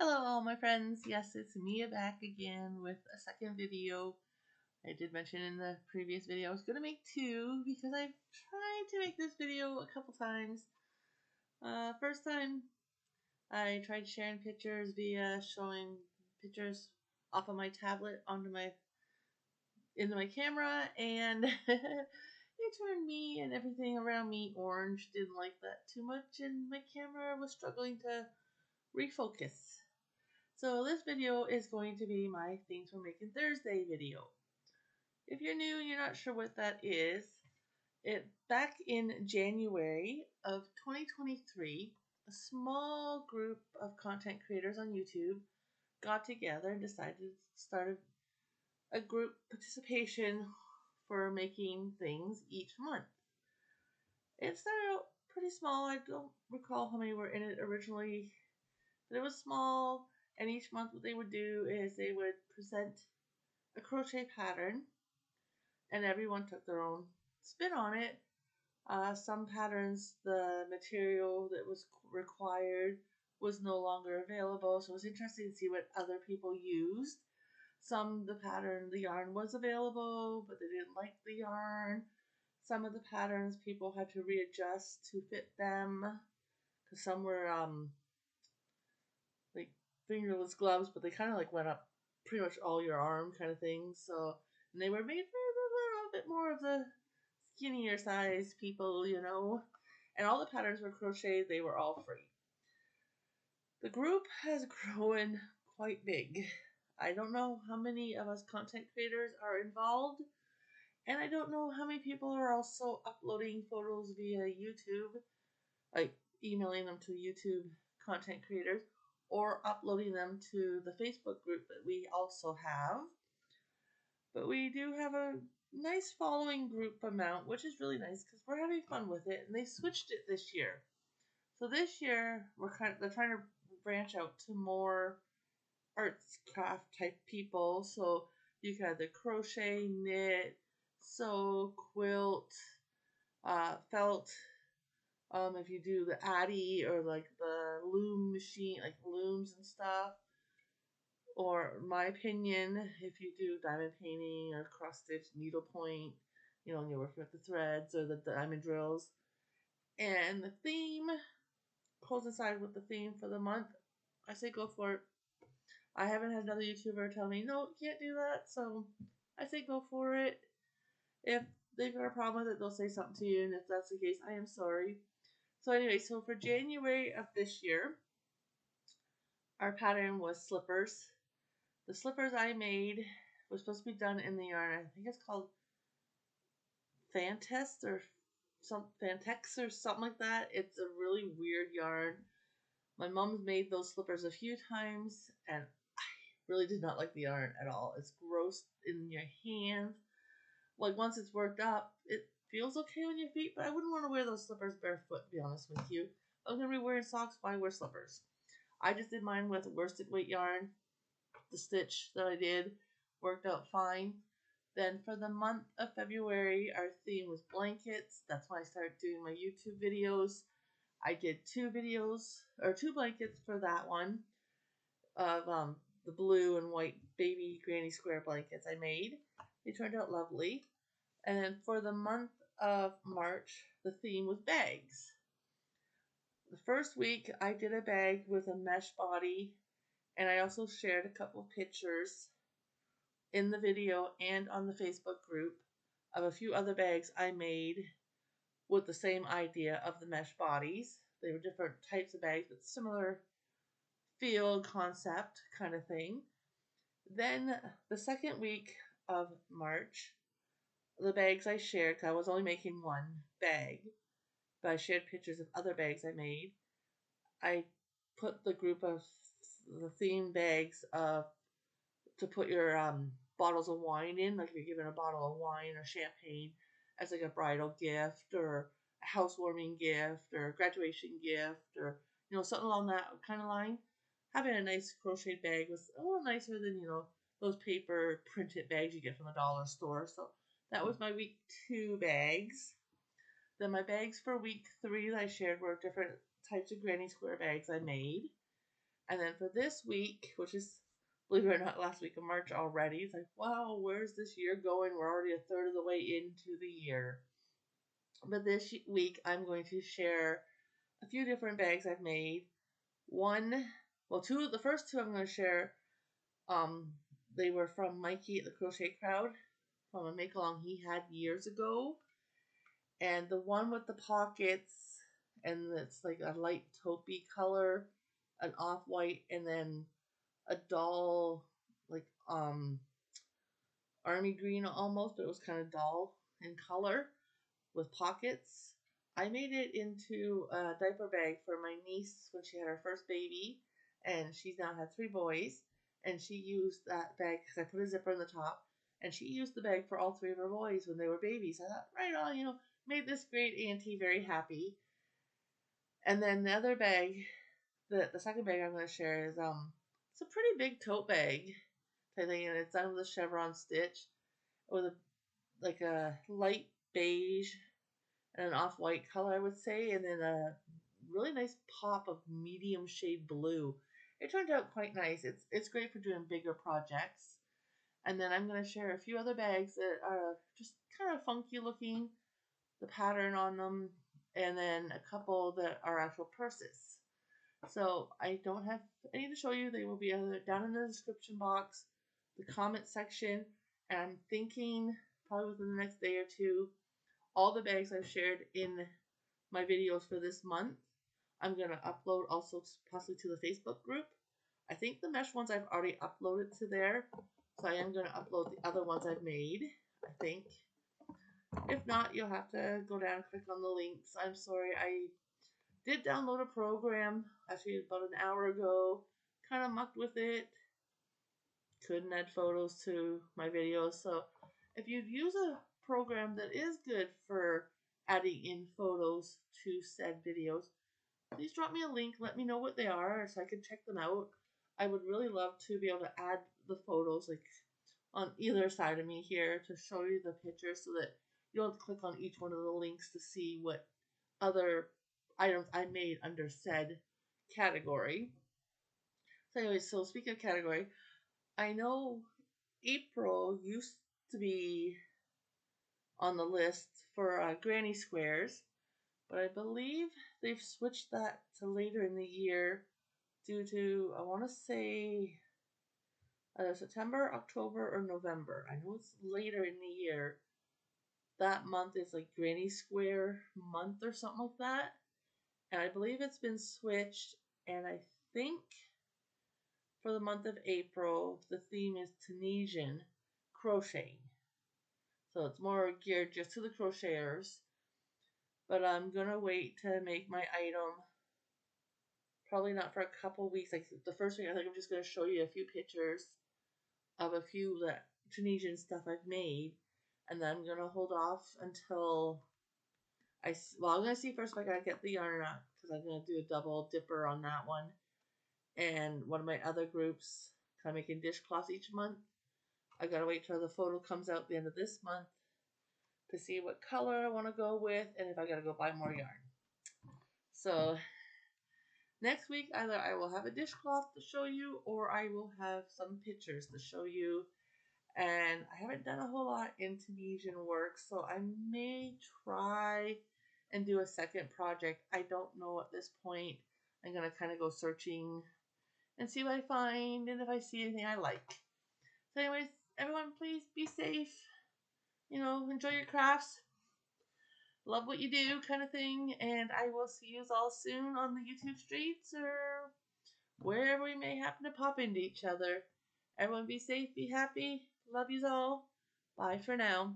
Hello all my friends, yes it's Mia back again with a second video. I did mention in the previous video I was going to make two because I've tried to make this video a couple times. First time I tried sharing pictures via showing pictures off of my tablet into my camera, and it turned me and everything around me orange. Didn't like that too much, and my camera was struggling to refocus. So this video is going to be my Things We're Making Thursday video. If you're new and you're not sure what that is, back in January of 2023, a small group of content creators on YouTube got together and decided to start a group participation for making things each month. It started out pretty small. I don't recall how many were in it originally, but it was small. And each month what they would do is they would present a crochet pattern, and everyone took their own spin on it. Some patterns, the material that was required was no longer available, so it was interesting to see what other people used. Some, the yarn was available, but they didn't like the yarn. Some of the patterns people had to readjust to fit them, because some were like fingerless gloves, but they kind of like went up pretty much all your arm kind of thing. So, and they were made for a little bit more of the skinnier size people, And all the patterns were crocheted. They were all free. The group has grown quite big. I don't know how many of us content creators are involved, and I don't know how many people are also uploading photos via YouTube, like emailing them to YouTube content creators, or uploading them to the Facebook group that we also have. But we do have a nice following group amount, which is really nice because we're having fun with it, and they switched it this year. So this year they're trying to branch out to more arts craft type people. So you can have the crochet, knit, sew, quilt, felt. If you do the Addy or like the loom machine, like looms and stuff, or my opinion, if you do diamond painting or cross stitch, needlepoint, and you're working with the threads or the diamond drills, and the theme coincide with the theme for the month, I say go for it. I haven't had another YouTuber tell me no, you can't do that, so I say go for it. If they've got a problem with it, they'll say something to you, and if that's the case, I am sorry. So anyway, so for January of this year, our pattern was slippers. The slippers I made was supposed to be done in the yarn, I think it's called Fantex or something like that. It's a really weird yarn. My mom's made those slippers a few times, and I really did not like the yarn at all. It's gross in your hands. Like, once it's worked up, it feels okay on your feet, but I wouldn't want to wear those slippers barefoot, to be honest with you. I'm going to be wearing socks, why wear slippers? I just did mine with worsted weight yarn. The stitch that I did worked out fine. Then for the month of February, our theme was blankets. That's when I started doing my YouTube videos. I did two blankets for that one of the blue and white baby granny square blankets I made. They turned out lovely. And then for the month of March, the theme was bags. The first week, I did a bag with a mesh body, and I also shared a couple of pictures in the video and on the Facebook group of a few other bags I made with the same idea of the mesh bodies. They were different types of bags, but similar feel, concept kind of thing. Then the second week of March, the bags I shared, because I was only making one bag, but I shared pictures of other bags I made. I put the group of the theme bags to put your bottles of wine in, like if you're given a bottle of wine or champagne as like a bridal gift or a housewarming gift or a graduation gift or something along that kind of line. Having a nice crocheted bag was a little nicer than those paper printed bags you get from the dollar store. So that was my week 2 bags. Then my bags for week 3 that I shared were different types of granny square bags I made. And then for this week, which is, believe it or not, last week of March already, it's like, wow, where's this year going? We're already a third of the way into the year. But this week, I'm going to share a few different bags I've made. The first two I'm going to share, um, they were from Mikey at the Crochet Crowd, from a make along he had years ago. And the one with the pockets, and it's like a light taupey color, an off white, and then a dull, like army green almost, but it was kind of dull in color with pockets. I made it into a diaper bag for my niece when she had her first baby, and she's now had 3 boys. And she used that bag because I put a zipper in the top, and she used the bag for all 3 of her boys when they were babies. I thought, right on, made this great auntie very happy. And then the other bag, the second bag I'm going to share is it's a pretty big tote bag type thing, and it's done with a chevron stitch with a light beige and an off-white color, I would say, and then a really nice pop of medium shade blue. It turned out quite nice. It's great for doing bigger projects. And then I'm going to share a few other bags that are just kind of funky looking, the pattern on them, and then a couple that are actual purses. So I don't have any to show you. They will be down in the description box, the comment section, and I'm thinking probably within the next day or two, all the bags I've shared in my videos for this month, I'm going to upload also possibly to the Facebook group. I think the mesh ones I've already uploaded to there, so I am going to upload the other ones I've made, I think. If not, you'll have to go down and click on the links. I'm sorry, I did download a program actually about an hour ago, kind of mucked with it, couldn't add photos to my videos. So if you use a program that is good for adding in photos to said videos, please drop me a link, let me know what they are so I can check them out. I would really love to be able to add the photos like on either side of me here to show you the pictures so that you don't click on each one of the links to see what other items I made under said category. So anyway, so speaking of category, I know April used to be on the list for granny squares, but I believe they've switched that to later in the year due to, I want to say, either September, October, or November. I know it's later in the year. That month is like Granny Square month or something like that. And I believe it's been switched, and I think for the month of April, the theme is Tunisian crocheting. So it's more geared just to the crocheters. But I'm going to wait to make my item. Probably not for a couple weeks. Like the first week, I think I'm just going to show you a few pictures of a few Tunisian stuff I've made. And then I'm going to hold off until I'm going to see first if I got to get the yarn out, because I'm going to do a double dipper on that one. And one of my other groups, kind of making dishcloths each month. I got to wait till the photo comes out at the end of this month to see what color I want to go with and if I got to go buy more yarn. So next week, either I will have a dishcloth to show you or I will have some pictures to show you. And I haven't done a whole lot in Tunisian work, so I may try and do a second project. I don't know at this point. I'm going to kind of go searching and see what I find and if I see anything I like. So anyways, everyone, please be safe. Enjoy your crafts. Love what you do kind of thing. And I will see you all soon on the YouTube streets or wherever we may happen to pop into each other. Everyone be safe, be happy. Love yous all. Bye for now.